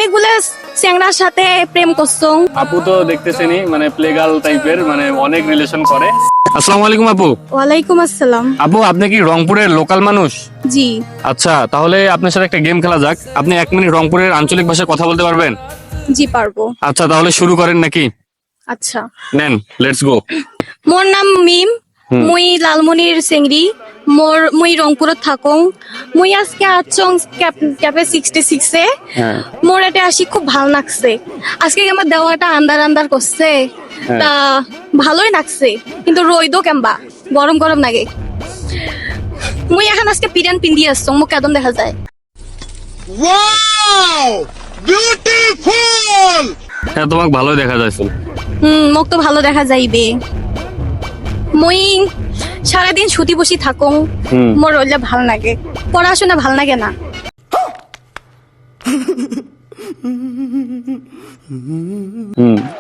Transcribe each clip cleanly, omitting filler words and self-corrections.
অনেকগুলো চ্যাংড়ার সাথে প্রেম করছো। আপু তো দেখতেছেনই মানে প্লেগার্ল টাইপের, মানে অনেক রিলেশন করে। আসসালামু আলাইকুম আপু। ওয়ালাইকুম আসসালাম। আপু আপনি কি রংপুরের লোকাল মানুষ? জি আচ্ছা, তাহলে আপনার সাথে একটা গেম খেলা যাক। আপনি 1 মিনিট রংপুরের আঞ্চলিক ভাষায় কথা বলতে পারবেন? জি পারবো। আচ্ছা, তাহলে শুরু করেন নাকি? আচ্ছা, নেন, লেটস গো। মোর নাম মিম। মুই লালমনির চেংড়ি। মুই রংপুরত থাকং। মুই আজকে আচং ক্যাপে 66 এ। হ্যাঁ। মোর এটা আসি খুব ভাল লাগছে। আজকে আমার দেওয়াটা আন্দার আন্দার করছে, তা ভালোই লাগছে, কিন্তু রইদো কেমবা গরম গরম লাগে। মুই এখন আজকে পিরান পিন্দি আসছং, মোক কেদম দেখা যায়। Wow! Beautiful! হ্যাঁ, তোমাকে ভালোই দেখা যাচ্ছে। মোক তো ভালো দেখা যাইবে। মুই সারাদিন ছুটি বসি থাকং, মোর রইলে ভাল লাগে। পড়াশোনা ভাল লাগে না।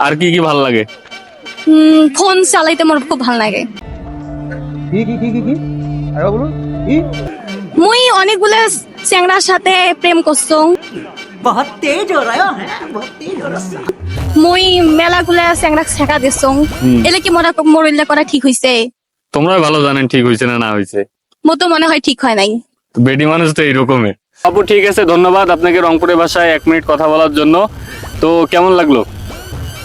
আর কি কি ভালো লাগে? ফোন চালাইতে মোর খুব ভাল লাগে। মুই অনেকগুলো চ্যাংড়ার সাথে প্রেম করছো। बहुत तेज हो रहा है बहुत तेज हो रहा है মুই মেলাগুলা চ্যাংড়া ছেঁকা দিছো। এলে কি মোর উল্লেখ করা ঠিক হইছে? তোমরাই ভালো জানেন ঠিক হয়েছে না না হয়েছে। মোর তো মনে হয় ঠিক হয় নাই। বেডি মানুষ তো এইরকমের। আপু ঠিক আছে, ধন্যবাদ আপনাকে রংপুরের ভাষায় 1 মিনিট কথা বলার জন্য। তো কেমন লাগলো?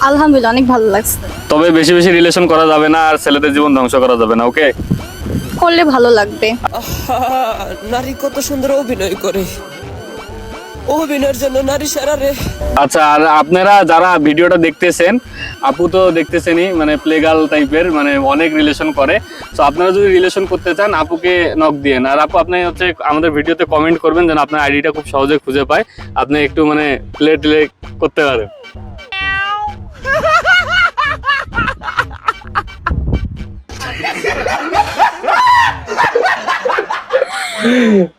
আলহামদুলিল্লাহ, অনেক ভালো লাগছে। তবে বেশি বেশি রিলেশন করা যাবে না, আর ছেলেদের জীবন ধ্বংস করা যাবে না, ওকে? করলে ভালো লাগবে। নারী কত সুন্দর অভিনয় করে, অভিনয়ের জন্য নারী সেরা রে। আচ্ছা, আর আপনারা যারা ভিডিওটা দেখতেছেন, আপু তো দেখতেছেনই মানে প্লেগার্ল টাইপের, মানে অনেক রিলেশন করে। তো আপনারা যদি রিলেশন করতে চান, আপুকে নক দিয়েন। আর আপু আপনি হচ্ছে আমাদের ভিডিওতে কমেন্ট করবেন যেন আপনার আইডিটা খুব সহজে খুঁজে পায়, আপনি একটু মানে প্লে টিলে করতে পারেন।